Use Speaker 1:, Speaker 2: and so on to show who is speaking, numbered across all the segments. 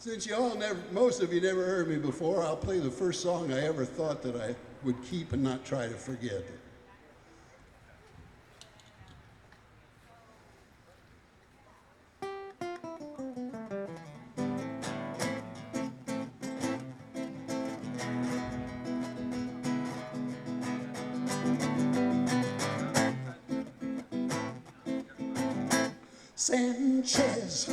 Speaker 1: Since most of you never heard me before, I'll play the first song I ever thought that I would keep and not try to forget. Sanchez,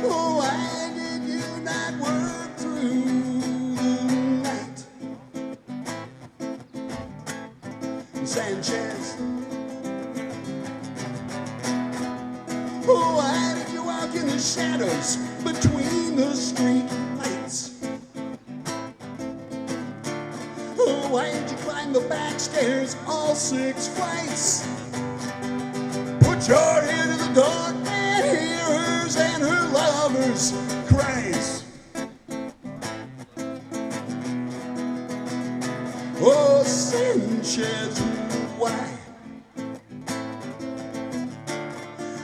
Speaker 1: why did you not work through the night? Sanchez, why did you walk in the shadows between the street lights? Why did you climb the back stairs all 6 flights? Put your ear to the door and hear hers and her lover's cries. Oh, Sanchez, why?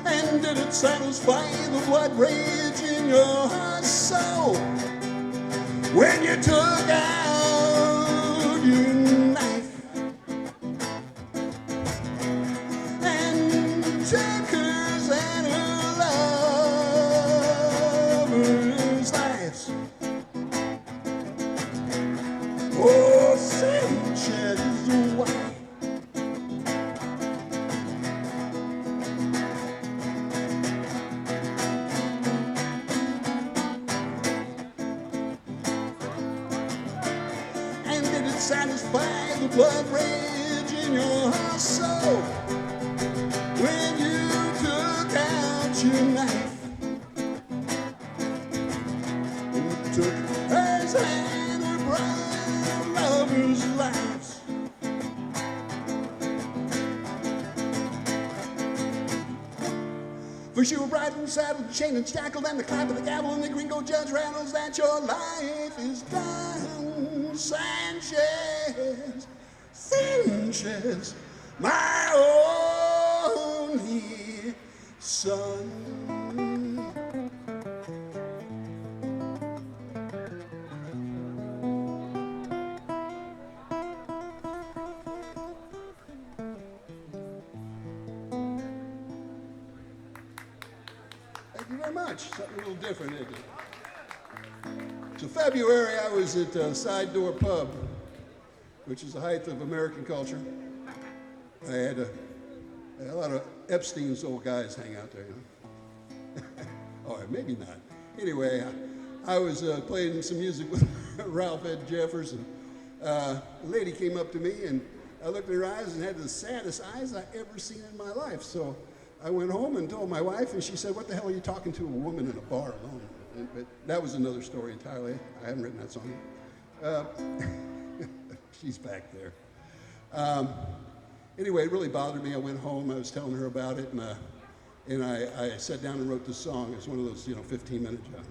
Speaker 1: And did it satisfy the blood rage in your soul when you took out your knife and took hers and her lover's lives? Oh, Sanchez, why? And did it satisfy the blood rage in your soul when you took out your knife and took hers and her brother lovers' lives? First you were bridled and saddled, chained and shackled, and the climb of the gavel, and the gringo judge rattles that your life is done. Sanchez, Sanchez, my only son. Thank you very much. Something a little different, isn't it? So February, I was at Side Door Pub, which is the height of American culture. I had a lot of Epstein's old guys hang out there, you know. Or maybe not. Anyway, I was playing some music with Ralph Ed Jeffers, and a lady came up to me, and I looked in her eyes and had the saddest eyes I ever seen in my life. So I went home and told my wife, and she said, "What the hell are you talking to a woman in a bar alone?" But that was another story entirely. I haven't written that song yet. She's back there. Anyway, it really bothered me. I went home. I was telling her about it, and I sat down and wrote this song. It's one of those, 15-minute jobs.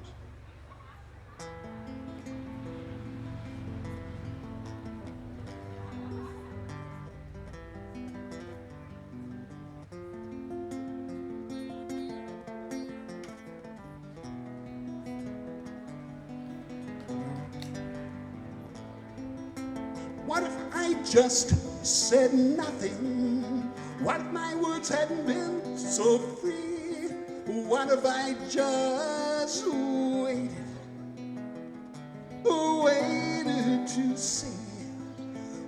Speaker 1: What if I just said nothing? What if my words hadn't been so free? What if I just waited to see?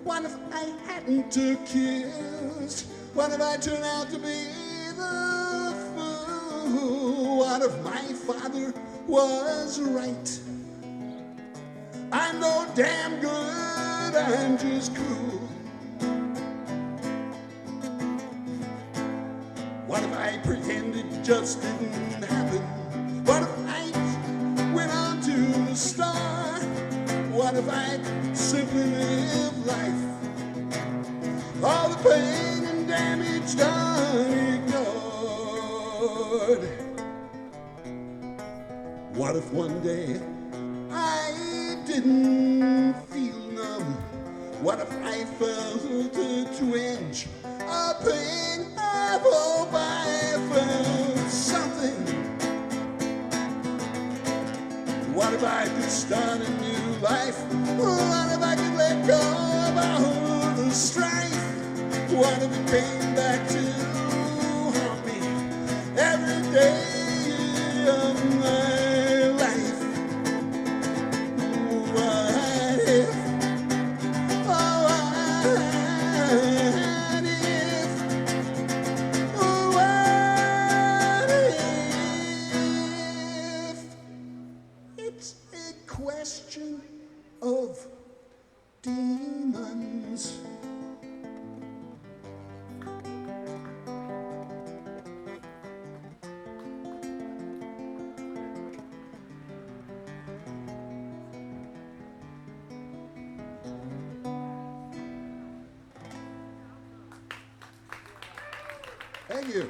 Speaker 1: What if I hadn't kissed? What if I turned out to be the fool? What if my father was right? I'm no damn good, I'm just cruel. What if I pretended it just didn't happen? What if I went on to the star? What if I simply lived life? All the pain and damage done ignored. What if one day I didn't feel numb? What if I felt a twinge of pain? I hope I felt something if I could start a new life? What if I could let go of all the strife? What if it came back to haunt me every day of my life? What if, oh, what if, oh, what if it's a question of demons? Thank you.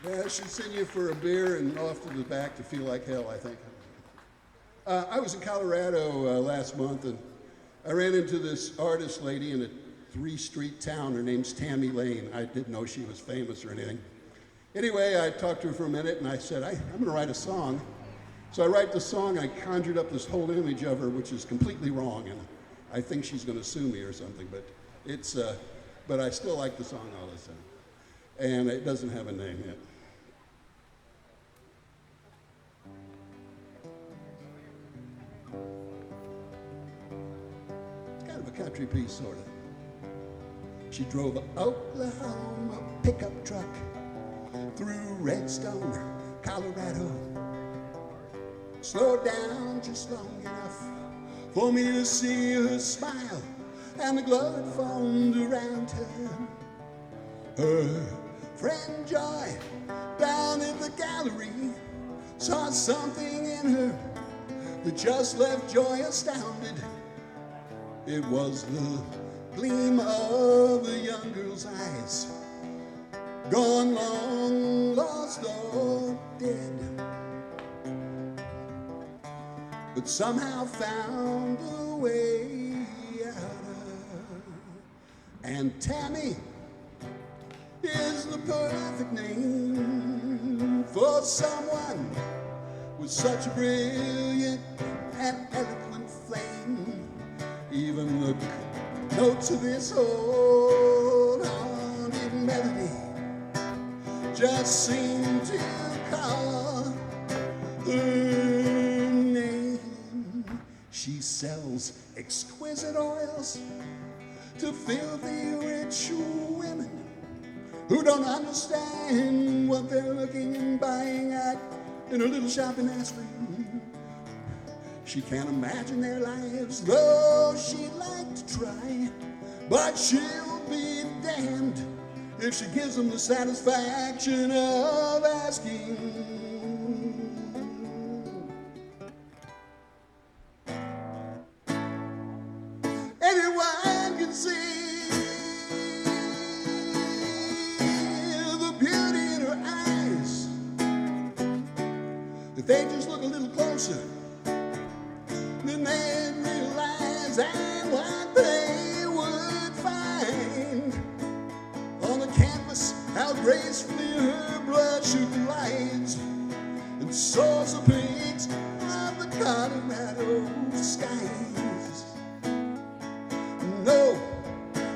Speaker 1: Yeah, I should send you for a beer and off to the back to feel like hell, I think. I was in Colorado last month, and I ran into this artist lady in a 3-street town. Her name's Tammy Lane. I didn't know she was famous or anything. Anyway, I talked to her for a minute, and I said, I'm going to write a song. So I write the song, and I conjured up this whole image of her, which is completely wrong, and I think she's going to sue me or something, but I still like the song all the time. And it doesn't have a name yet. It's kind of a country piece, sort of. She drove an Oklahoma pickup truck through Redstone, Colorado. Slowed down just long enough for me to see her smile and the glow that formed around her. Her friend Joy down at the gallery saw something in her that just left Joy astounded. It was the gleam of a young girl's eyes, gone long, lost or dead, but somehow found a way out of. And Tammy is the perfect name for someone with such a brilliant and eloquent flame. Even the notes of this old haunted melody just seem to call her name. She sells exquisite oils to filthy rich women who don't understand what they're looking and buying at in a little shop in Aspen. She can't imagine their lives, though she'd like to try, but she'll be damned if she gives them the satisfaction of asking. Anyone can see if they just look a little closer, then they'd realize and what they would find on the canvas, how gracefully her bloodshot glides and soars the peaks of the Colorado skies. No,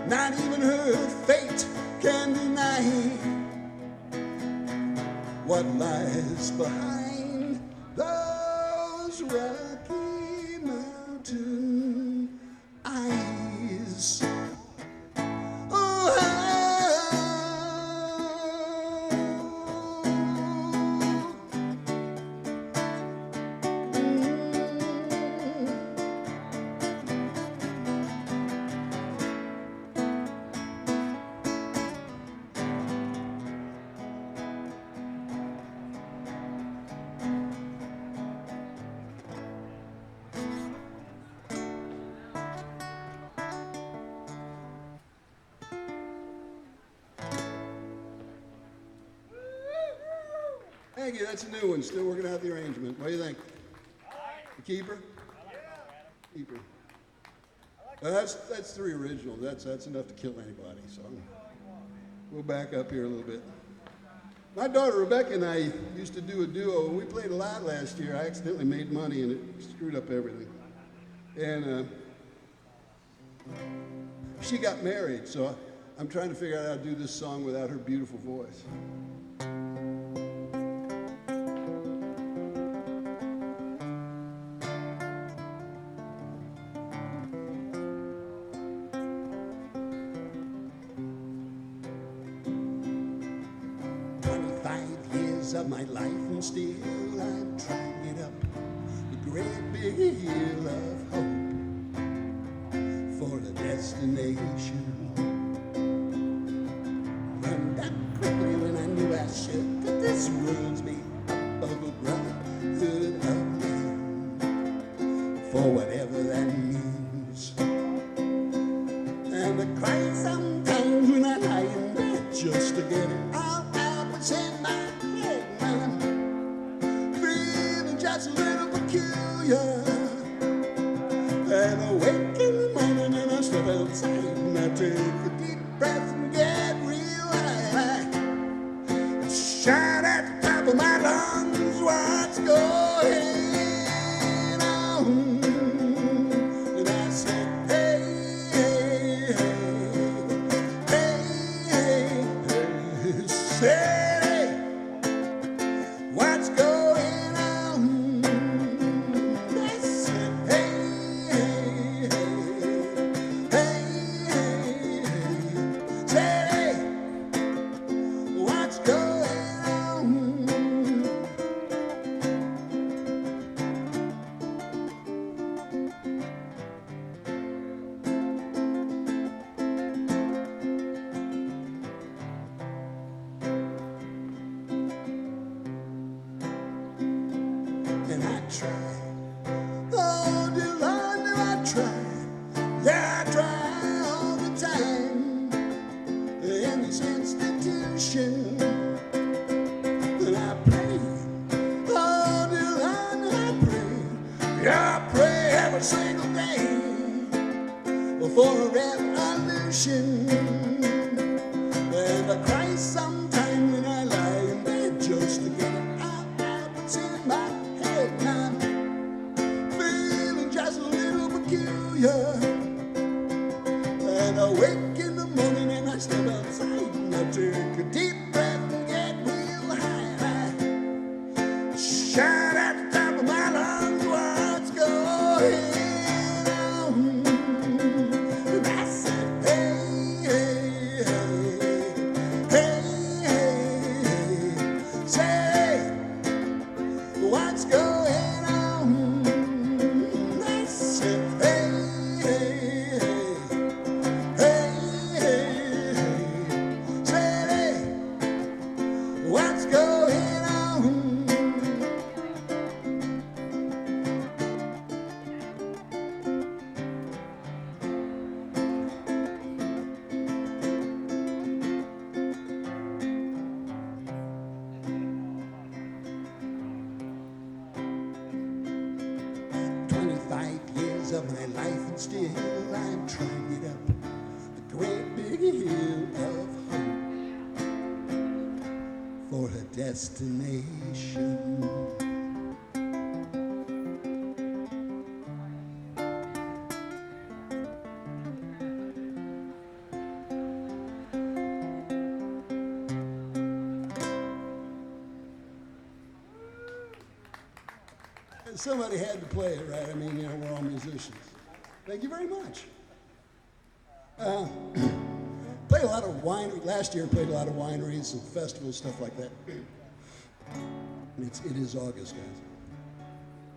Speaker 1: not even her fate can deny what lies behind those Rocky Mountain eyes. Thank you, that's a new one, still working out the arrangement. What do you think? The keeper? Keeper. That's 3 originals. That's enough to kill anybody, so we'll back up here a little bit. My daughter Rebecca and I used to do a duo. We played a lot last year. I accidentally made money and it screwed up everything. And she got married, so I'm trying to figure out how to do this song without her beautiful voice. 25 years of my life and still I'm trying it up the great big hill of hope for the destination. Run that quickly when I knew I should, but this world's made up of a brotherhood of men, for whatever that means. And I cry sometimes when I lie in bed just to get it out what's in my head. I'm feeling just a little peculiar, and I wake in the morning and I step outside and I take a deep breath and get real high. And shout at the top of my lungs what's going on. And I say, hey, hey, hey, hey, hey, say, what's going on? I said, hey, hey, hey, hey, hey, say, what's going on? And I try, oh dear Lord, do I try? Yeah, I try all the time in this institution. And I pray, oh dear Lord, I pray. Yeah, I pray every single day for a revolution. And I cry sometime when I lie in bed just to get it out what's in my head. Now I'm feeling just a little peculiar, and I wake in the morning and I step outside and I take a deep breath and get real high. Shout at the top of my lungs what's going on. And I said, hey, hey, hey, hey, hey, hey, say, what's going on? I said, hey, hey, hey, hey, hey, hey, say, what's going on? 25 years of my life and still I'm trying it up the great big hill of hope for a destination. Somebody had to play it, right? I mean, you know, we're all musicians. Thank you very much. Played a lot of last year played a lot of wineries and festivals, stuff like that. It is August, guys.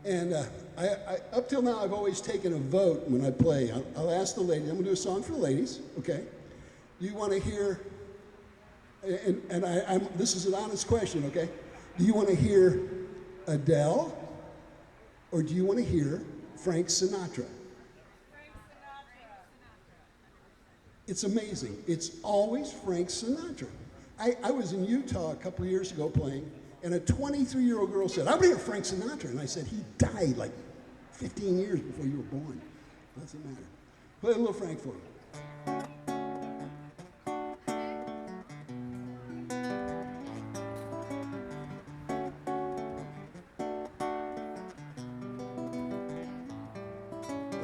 Speaker 1: And I up till now, I've always taken a vote when I play. I'll ask the ladies. I'm going to do a song for the ladies, okay? Do you want to hear, and this is an honest question, okay? Do you want to hear Adele? Or do you want to hear Frank Sinatra? It's amazing. It's always Frank Sinatra. I was in Utah a couple of years ago playing, and a 23-year-old girl said, I want to hear Frank Sinatra. And I said, he died like 15 years before you were born. Doesn't matter. Play a little Frank for you.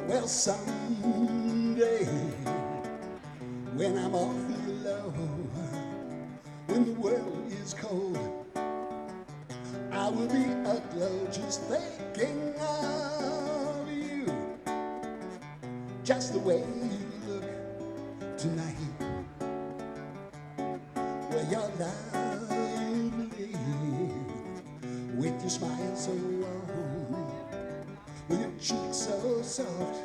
Speaker 1: Well, someday, when I'm awfully low, when the world is cold, I will be aglow just thinking of you, just the way you look tonight. Well, you're lovely, with your smile so warm, with your cheeks so soft.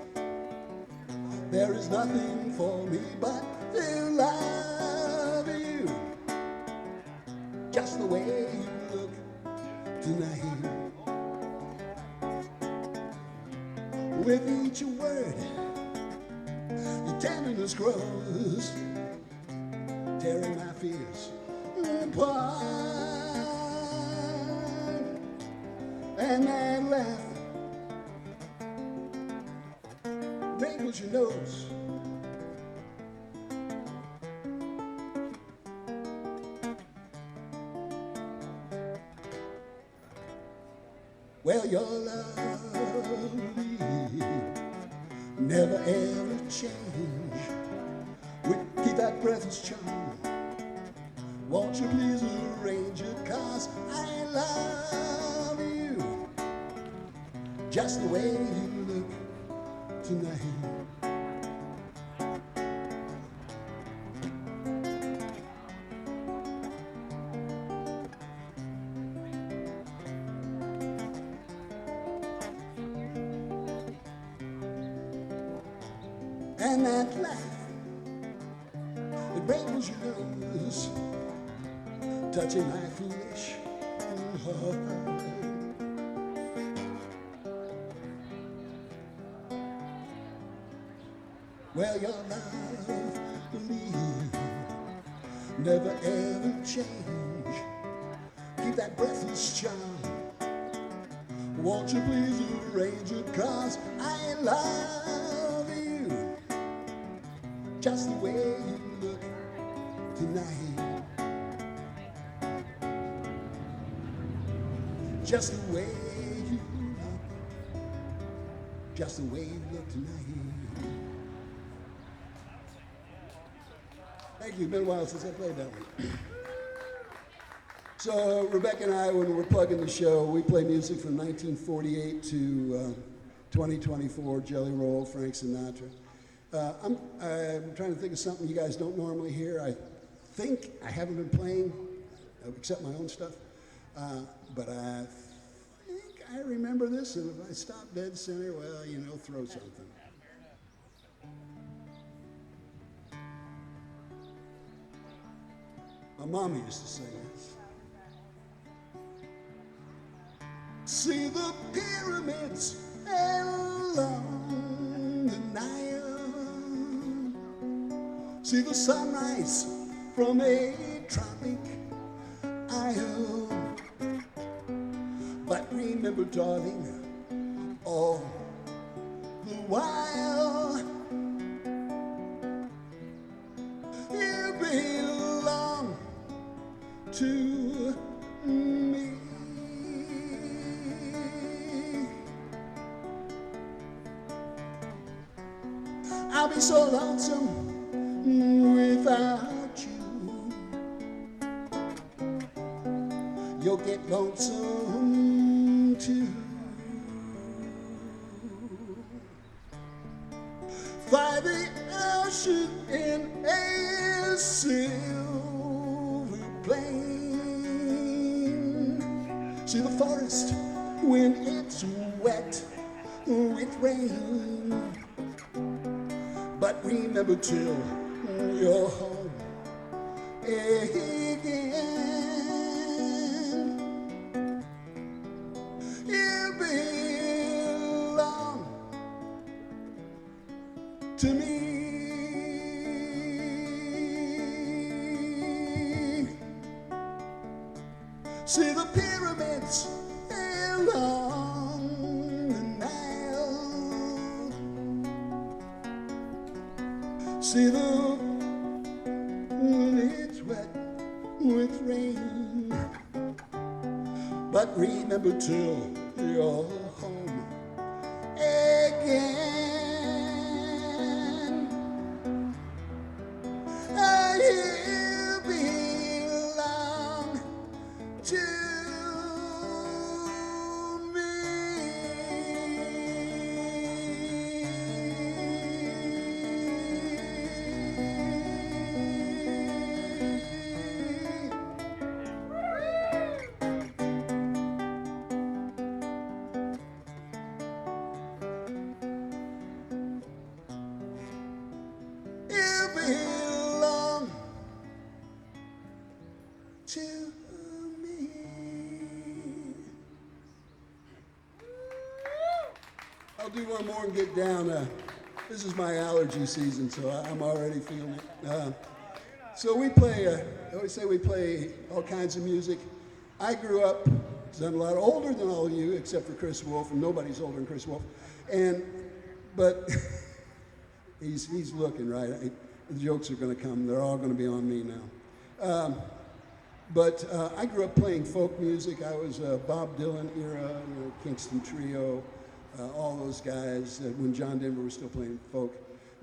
Speaker 1: There is nothing for me but to love you, just the way you look tonight. With each word, your tenderness grows, tearing my fears apart. And that laugh wrinkles your nose. Well, you're lovely, never ever change. Keep that breathless charm. Won't you please arrange it, 'cause I love you, just the way you look tonight. And that laugh, it wrinkles your nose, touching my foolish heart. Well, your lovely, never ever change. Keep that breathless charm. Won't you please arrange it, 'cause I love you, just the way you look tonight. Just the way you look, just the way you look tonight. Thank you. It's been a while since I played that one. So Rebecca and I, when we're plugging the show, we play music from 1948 to 2024, Jelly Roll, Frank Sinatra. I'm trying to think of something you guys don't normally hear. I think I haven't been playing, except my own stuff, but I think I remember this, and if I stop dead center, well, you know, throw something. My mama used to sing this. See the pyramids along the Nile. See the sunrise from a tropic isle. But remember, darling, all the while you belong to me. I'll be so lonesome without you. You'll get lonesome too. Fly the ocean in a silver plane. See the forest when it's wet with rain. But remember till you're home again, you belong to me. See the pyramids along the Nile. See when it's wet with rain. But remember till you're home again. I'll do one more and get down. This is my allergy season, so I'm already feeling it. So we play, I always say we play all kinds of music. I grew up, because I'm a lot older than all of you, except for Chris Wolf, and nobody's older than Chris Wolf. But he's looking, right? The jokes are going to come. They're all going to be on me now. But I grew up playing folk music. I was Bob Dylan era, Kingston Trio, all those guys when John Denver was still playing folk.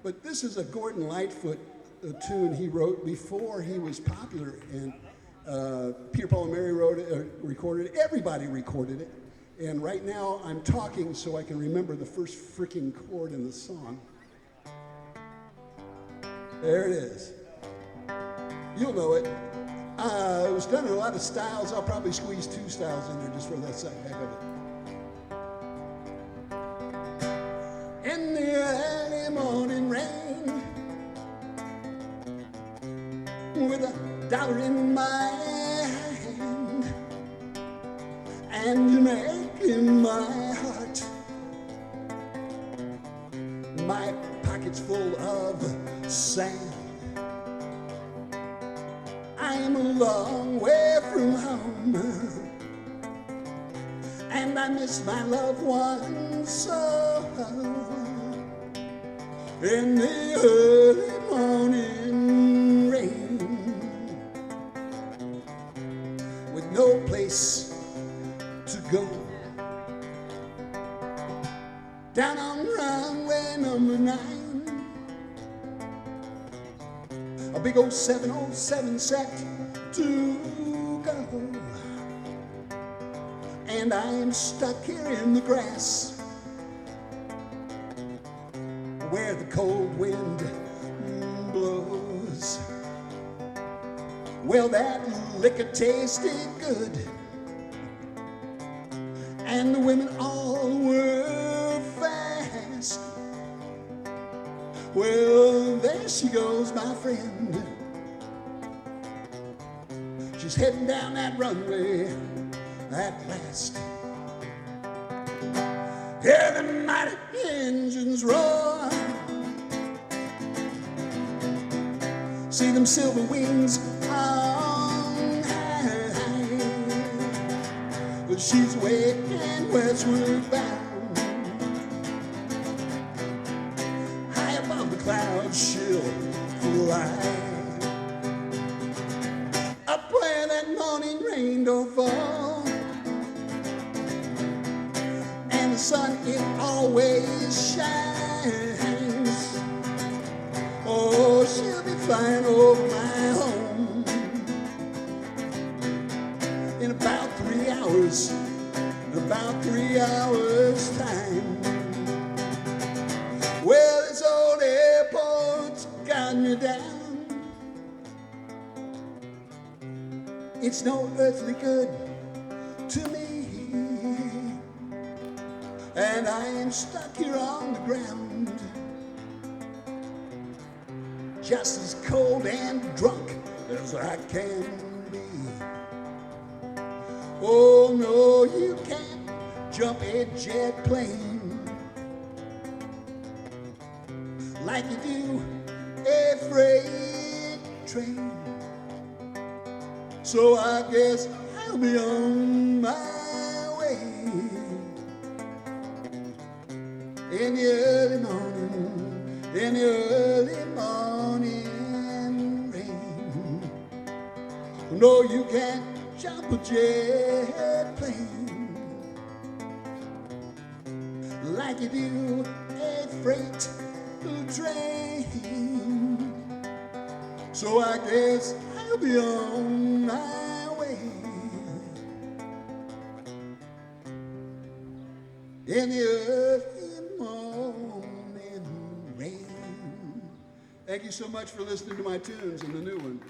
Speaker 1: But this is a Gordon Lightfoot tune he wrote before he was popular, and Peter, Paul, and Mary wrote it, recorded it. Everybody recorded it. And right now I'm talking so I can remember the first freaking chord in the song. There it is. You'll know it. It was done in a lot of styles. I'll probably squeeze 2 styles in there just for that heck of it. In the early morning rain, with $1 in my hand, and an ache in my heart, my pockets full of sand. I am a long way from home, and I miss my loved ones so. In the early morning rain, with no place to go, down on runway number 9, a big old 707 set to go, and I am stuck here in the grass where the cold wind blows. Well, that liquor tasted good, and the women all were fast. Well, there she goes, my friend. She's heading down that runway at last. Hear the mighty engines roar, see them silver wings on high. But she's waiting westward bound, high above the clouds she'll fly, up where that morning rain don't fall, and the sun it always shines. Oh, she'll be flying over my home in about 3 hours, about 3 hours time. Well, this old airport's got me down. It's no earthly good to me, and I am stuck here on the ground, just as cold and drunk as I can be. Oh no, you can't jump a jet plane like you do a freight train. So I guess I'll be on my way in the early morning, in the early morning rain. No, you can't jump a jet plane like you do a freight train. So I guess I'll be on my way in the early morning rain. Thank you so much for listening to my tunes and the new one.